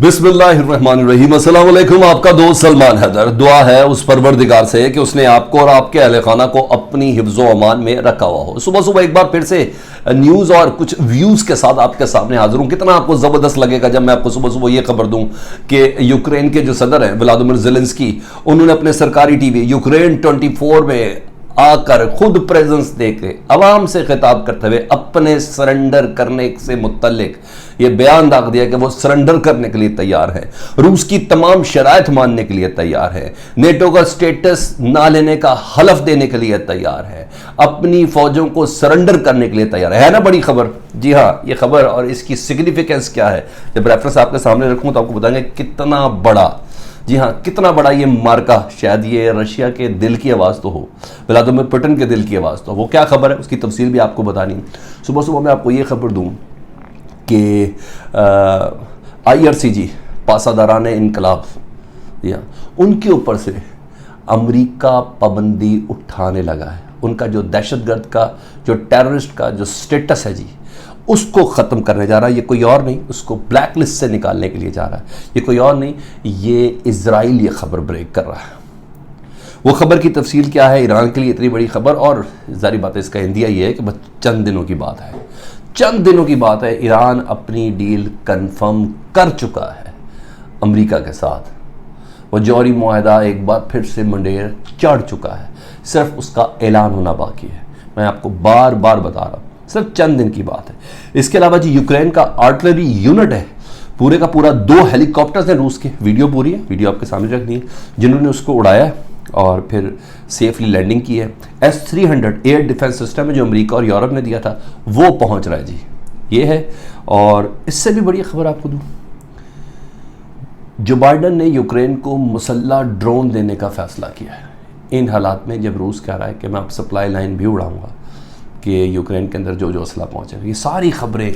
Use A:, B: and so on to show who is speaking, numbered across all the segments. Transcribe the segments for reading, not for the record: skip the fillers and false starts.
A: बिस्मिल्लाहिर्रहमानिर्रहीम। अस्सलाम वालेकुम। आपका दोस्त सलमान हैदर। दुआ है उस परवरदिगार से कि उसने आपको और आपके अहले खाना को अपनी हिफ्ज़ो अमान में रखा हुआ हो। सुबह सुबह एक बार फिर से न्यूज़ और कुछ व्यूज़ के साथ आपके सामने हाजिर हूँ। कितना आपको ज़बरदस्त लगेगा जब मैं आपको सुबह सुबह ये खबर दूँ कि यूक्रेन के जो सदर हैं व्लादिमीर ज़ेलेंस्की, उन्होंने अपने सरकारी टीवी यूक्रेन 24 में आकर खुद प्रेजेंस देके आवाम से खिताब करते हुए अपने सरेंडर करने से मुत्तल्लिक ये बयान दाग दिया कि वो सरेंडर करने के लिए तैयार है, रूस की तमाम शराइत मानने के लिए तैयार है, नेटो का स्टेटस ना लेने का हलफ देने के लिए तैयार है, अपनी फौजों को सरेंडर करने के लिए तैयार है ना बड़ी खबर। जी हाँ, ये खबर और इसकी सिग्निफिकेंस क्या है जब रेफरेंस आपके सामने रखूँ तो आपको बताएंगे कितना बड़ा, जी हाँ कितना बड़ा ये मार्का, शायद ये रशिया के दिल की आवाज़ तो हो, व्लादिमीर पुतिन के दिल की आवाज़ तो हो। वो क्या खबर है उसकी तफसील भी आपको बतानी है। सुबह सुबह मैं आपको ये खबर दूँ कि IRCG पासादारान इनकलाब, जी हाँ, उनके ऊपर से अमेरिका पाबंदी उठाने लगा है। उनका जो दहशतगर्द का, जो टेररिस्ट का जो स्टेटस है जी, उसको ख़त्म करने जा रहा है। ये कोई और नहीं, उसको ब्लैक लिस्ट से निकालने के लिए जा रहा है। ये कोई और नहीं, ये इजराइल ये खबर ब्रेक कर रहा है। वो खबर की तफसील क्या है, ईरान के लिए इतनी बड़ी खबर, और जारी बात है इसका इंदिया ये है कि बस चंद दिनों की बात है, चंद दिनों की बात है, ईरान अपनी डील कन्फर्म कर चुका है अमेरिका के साथ। वो जौहरी मुआहदा एक बार फिर से मंडेर चढ़ चुका है, सिर्फ उसका ऐलान होना बाकी है। मैं आपको बार बार बता रहा हूँ, सिर्फ चंद दिन की बात है। इसके अलावा जी यूक्रेन का आर्टिलरी यूनिट है, पूरे का पूरा 2 हेलीकॉप्टर्स हैं रूस के, वीडियो पूरी है, वीडियो आपके सामने रख दी है, जिन्होंने उसको उड़ाया है और फिर सेफली लैंडिंग की है। S-300 एयर डिफेंस सिस्टम है जो अमेरिका और यूरोप ने दिया था, वो पहुंच रहा है जी, ये है। और इससे भी बड़ी खबर आपको दूं, जो बाइडन ने यूक्रेन को मुसल्ला ड्रोन देने का फैसला किया है। इन हालात में जब रूस कह रहा है कि मैं अब सप्लाई लाइन भी उड़ाऊंगा कि यूक्रेन के अंदर जो जो असला पहुँचेगा, ये सारी खबरें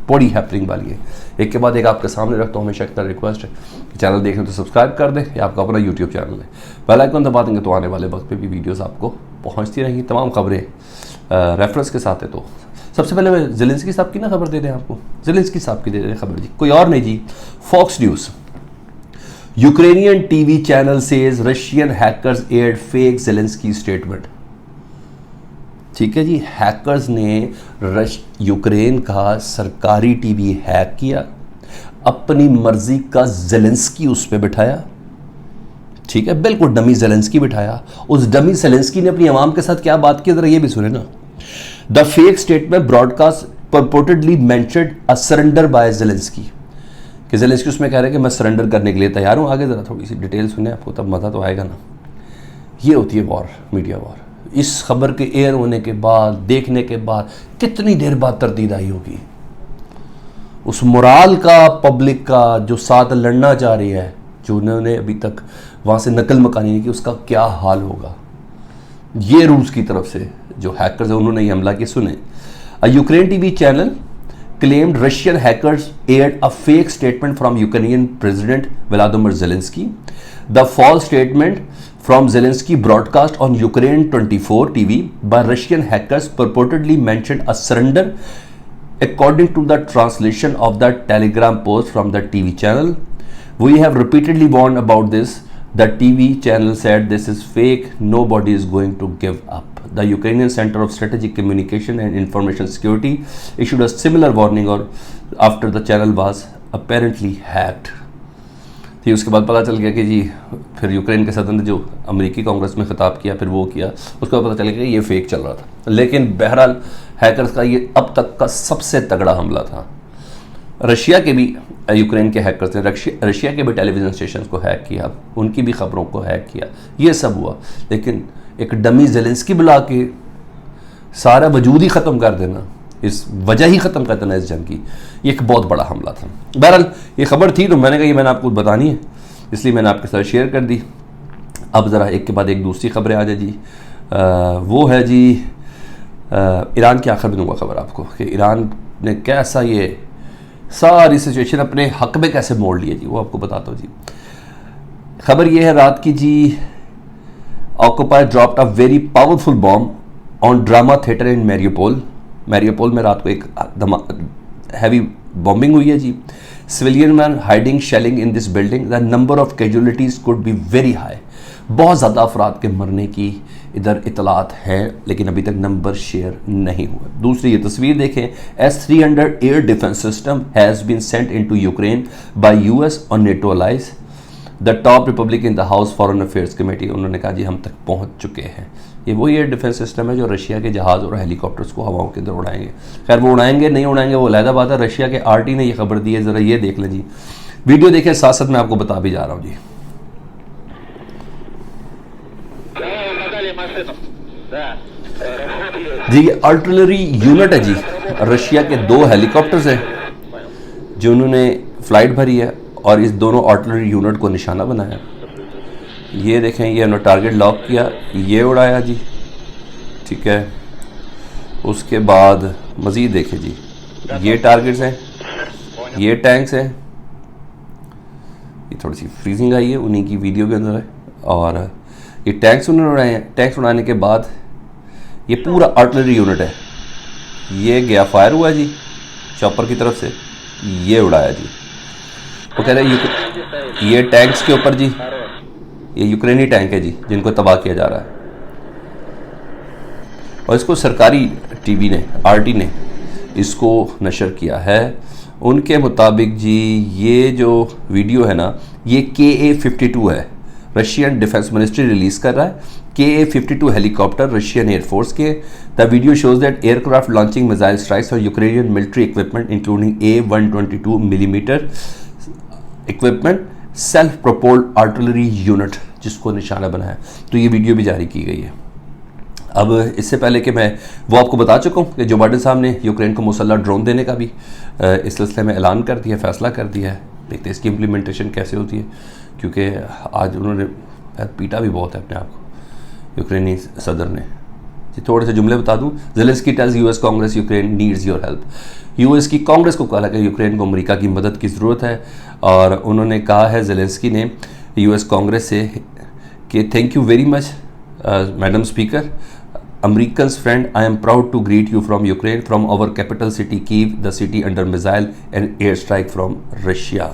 A: बड़ी हैपनिंग वाली है। एक के बाद एक आपके सामने रखता हूँ। हमेशा एक तरह रिक्वेस्ट है कि चैनल देखें तो सब्सक्राइब कर दें, या आपका अपना यूट्यूब चैनल है, बेल आइकन दबा देंगे तो आने वाले वक्त पे भी वीडियोस आपको पहुँचती रहेंगी, तमाम खबरें रेफरेंस के साथ है। तो सबसे पहले मैं ज़ेलेंस्की साहब की ना खबर दे दें आपको, ज़ेलेंस्की साहब की दे दें खबर जी, कोई और नहीं जी। Fox News, Ukrainian TV channel says Russian hackers aired fake Zelensky statement. ठीक है जी, हैकर्स ने यूक्रेन का सरकारी टीवी हैक किया, अपनी मर्जी का ज़ेलेंस्की उस पर बिठाया। ठीक है, बिल्कुल डमी ज़ेलेंस्की बिठाया। उस डमी ज़ेलेंस्की ने अपनी आवाम के साथ क्या बात की, जरा ये भी सुने ना। The fake statement broadcast purportedly mentioned a surrender by Zelensky, कि ज़ेलेंस्की उसमें कह रहे हैं कि मैं सरेंडर करने के लिए तैयार हूँ। आगे ज़रा थोड़ी सी डिटेल सुने, आपको तब मज़ा तो आएगा ना। ये होती है वॉर, मीडिया वॉर। इस खबर के एयर होने के बाद, देखने के बाद कितनी देर बाद तरदीद आई होगी उस मोराल का, पब्लिक का जो साथ लड़ना चाह रही है, जो उन्होंने अभी तक वहाँ से नकल मकानी नहीं की, उसका क्या हाल होगा। ये रूस की तरफ से जो हैकर्स है उन्होंने ये हमला किया। सुने, a Ukraine TV channel claimed Russian hackers aired a fake statement from Ukrainian President Volodymyr Zelensky. The false statement from Zelensky broadcast on Ukraine 24 TV by Russian hackers purportedly mentioned a surrender. According to the translation of the Telegram post from the TV channel, we have repeatedly warned about this. The TV channel said this is fake. Nobody is going to give up. The Ukrainian Center of Strategic Communication and Information Security issued a similar warning or after the channel was apparently hacked. फिर उसके बाद पता चल गया कि जी, फिर Ukraine के सदर ने जो अमेरिकी कांग्रेस में खिताब किया, फिर वो किया, उसके बाद पता चल गया कि ये फेक चल रहा था। लेकिन बहरहाल हैकर्स का ये अब तक का सबसे तगड़ा हमला था। रशिया के भी यूक्रेन के हैकर्स ने रशिया के भी टेलीविज़न स्टेशन को हैक किया, उनकी भी खबरों को हैक किया, ये सब हुआ। लेकिन एक डमी ज़ेलेंस्की बुला के सारा वजूद ही ख़त्म कर देना, इस वजह ही ख़त्म कर देना इस जंग की, ये एक बहुत बड़ा हमला था। बहरहाल ये खबर थी तो मैंने कहा ये मैंने आपको बतानी है, इसलिए मैंने आपके साथ शेयर कर दी। अब ज़रा एक के बाद एक दूसरी खबरें आ जाए जी। वो है जी ईरान की आखिर में दूँगा खबर आपको कि ईरान ने कैसा ये सारी सिचुएशन अपने हक में कैसे मोड़ लिए जी, वो आपको बताता हूँ जी। खबर ये है रात की जी, occupier dropped a very powerful bomb on drama theatre in Mariupol. Mariupol में रात को एक हैवी बॉम्बिंग हुई है जी। Civilian men hiding shelling in this building. The number of casualties could be very high. बहुत ज़्यादा अफराद के मरने की इधर इतलात हैं, लेकिन अभी तक नंबर शेयर नहीं हुआ। दूसरी ये तस्वीर देखें, S-300 air defence system has been sent into Ukraine by US और NATO allies. The top republic in the house foreign affairs committee, उन्होंने कहा जी हम तक पहुंच चुके हैं। ये वही एयर डिफेंस सिस्टम है जो रशिया के जहाज़ और हेलीकॉप्टर्स को हवाओं के अंदर उड़ाएंगे। खैर वो उड़ाएंगे नहीं उड़ाएंगे वो अलग बात है। रशिया के RT ने ये खबर दी है, ज़रा ये देख लें जी। वीडियो देखें, साथ साथ मैं आपको बता भी जा रहा हूँ जी। जी ये आर्टिलरी यूनिट है जी, रशिया के 2 हेलीकॉप्टर्स हैं जो उन्होंने फ्लाइट भरी है और इस दोनों आर्टिलरी यूनिट को निशाना बनाया। ये देखें, ये उन्होंने टारगेट लॉक किया, ये उड़ाया जी, ठीक है। उसके बाद मज़ीद देखें जी, ये टारगेट्स हैं, ये टैंक्स हैं। ये थोड़ी सी फ्रीजिंग आई है उन्हीं की वीडियो के अंदर है। और ये टैंक्स उन्होंने उड़ाए हैं। टैंक्स उड़ाने के बाद ये पूरा आर्टिलरी यूनिट है, ये गया फायर हुआ जी चॉपर की तरफ से, ये उड़ाया जी। वो कह रहे हैं ये टैंक्स के ऊपर जी, ये यूक्रेनी टैंक है जी जिनको तबाह किया जा रहा है। और इसको सरकारी टीवी ने, RT ने इसको नशर किया है। उनके मुताबिक जी ये जो वीडियो है ना, ये KA-52 है, रशियन डिफेंस मिनिस्ट्री रिलीज कर रहा है। KA-52 हेलीकॉप्टर रशियन एयरफोर्स के। The video shows that aircraft launching missile strikes और Ukrainian military equipment including A-122 millimetre equipment self propelled artillery unit जिसको निशाना बनाया। तो ये वीडियो भी जारी की गई है। अब इससे पहले कि मैं वो आपको बता चुका हूँ कि जो बाइडेन साहब ने यूक्रेन को मुसल्लह ड्रोन देने का भी इस सिलसिले में ऐलान कर दिया, फैसला कर दिया है। देखते हैं इसकी इम्प्लीमेंटेशन कैसे होती है, क्योंकि आज उन्होंने पीटा भी बहुत है अपने आप को यूक्रेनी सदर ने जी। थोड़े से जुमले बता दूं। Zelensky tells US Congress Ukraine needs your help. US की कांग्रेस को कहा कि यूक्रेन को अमेरिका की मदद की ज़रूरत है। और उन्होंने कहा है ज़ेलेंस्की ने US कांग्रेस से कि thank you very much madam speaker, Americans friend, I am proud to greet you from Ukraine, from our capital city Kyiv, the city under missile and airstrike from Russia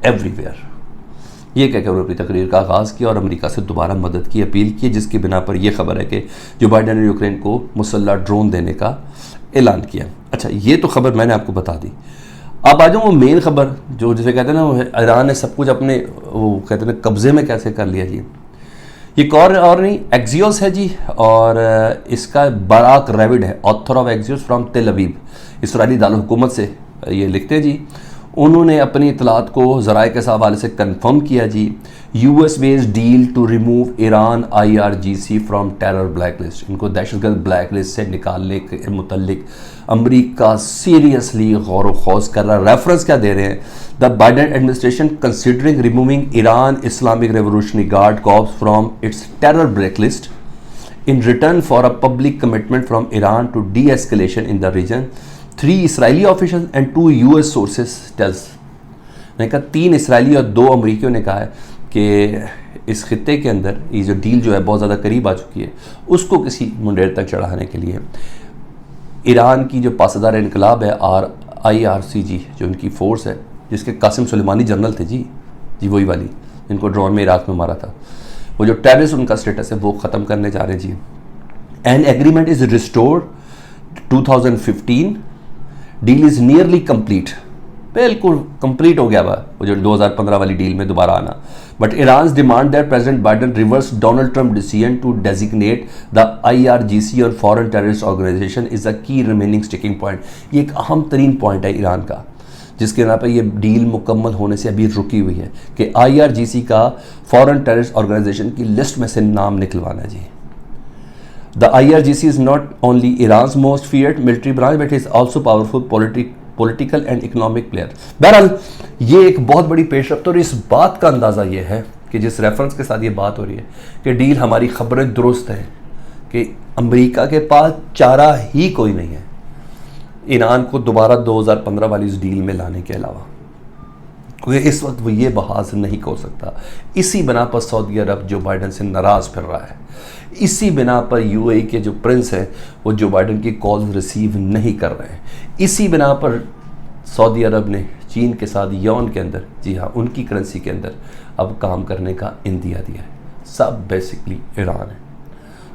A: everywhere. ये कहकर उन्होंने अपनी तकरीर का आगाज़ किया और अमेरिका से दोबारा मदद की अपील की, जिसकी बिना पर यह खबर है कि जो बाइडेन ने यूक्रेन को मुसल्लह ड्रोन देने का ऐलान किया। अच्छा, ये तो खबर मैंने आपको बता दी। अब आ जाऊँ वो मेन खबर जो जिसे कहते हैं ना, ईरान ने सब कुछ अपने वो कहते हैं कब्जे में कैसे कर लिया जी। ये और नहीं, एक्सियोस है जी, और इसका बराक रेविड है, ऑथर ऑफ एक्सियोस फ्रॉम तेल अवीव, इसराइली दारुल हुकूमत से ये लिखते हैं जी। उन्होंने अपनी इतलात को ज़राए के हवाले से कंफर्म किया जी। US based deal to remove Iran IRGC from terror black list, इनको दहशतगर्द ब्लैक लिस्ट से निकालने के मुतल्लिक अमरीका सीरियसली गौर खौज कर रहा है। रेफरेंस क्या दे रहे हैं, the Biden administration considering removing Iran Islamic revolutionary guard corps from its terror black list in return for a public commitment from Iran to de-escalation in the region. 3 Israeli officials and 2 US sources tells, मैंने कहा 3 Israeli और 2 अमरीकियों ने कहा है कि इस खित्ते के अंदर ये जो डील जो है बहुत ज़्यादा करीब आ चुकी है, उसको किसी मुंडेर तक चढ़ाने के लिए ईरान की जो पासदार इनकलाब है और IRCG जो उनकी फ़ोर्स है, जिसके कासिम सुलेमानी जनरल थे जी वही वाली जिनको ड्रोन में इराक में मारा था, वो जो टेररिस्ट उनका स्टेटस है वो ख़त्म करने जा रहे हैं जी। An agreement is restored 2015, deal is nearly complete, बिल्कुल कंप्लीट हो गया वो जो 2015 वाली डील में दोबारा आना। But Iran demand that president Biden reverse Donald Trump decision to designate the IRGC और foreign terrorist organisation is a key remaining sticking point. ये एक अहम तरीन पॉइंट है ईरान का, जिसके नाम पर ये डील मुकम्मल होने से अभी रुकी हुई है कि IRGC का फॉरेन टेररिस्ट ऑर्गेनाइजेशन की लिस्ट में से नाम निकलवाना है जी। The IRGC is not only Iran's most feared military branch but is also powerful political and economic player. बहरहाल ये एक बहुत बड़ी पेशरफ्त, और इस बात का अंदाज़ा ये है कि जिस रेफरेंस के साथ ये बात हो रही है कि डील हमारी खबरें दुरुस्त हैं कि अमेरिका के पास चारा ही कोई नहीं है ईरान को दोबारा 2015 वाली इस डील में लाने के अलावा, क्योंकि इस वक्त वो ये बहास नहीं कर सकता। इसी बिना पर सऊदी अरब जो बाइडेन से नाराज़ फिर रहा है, इसी बिना पर UAE के जो प्रिंस हैं वो जो बाइडेन की कॉल्स रिसीव नहीं कर रहे हैं, इसी बिना पर सऊदी अरब ने चीन के साथ यौन के अंदर, जी हाँ, उनकी करेंसी के अंदर अब काम करने का इंदिया दिया है। सब बेसिकली ईरान है।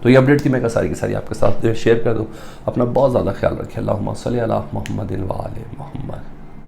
A: तो ये अपडेट थी, मैं सारी की सारी आपके साथ शेयर कर दूँ। अपना बहुत ज़्यादा ख्याल रखें। अल्लाहुम्मा सल्ली अला मुहम्मदिन व आले मुहम्मद।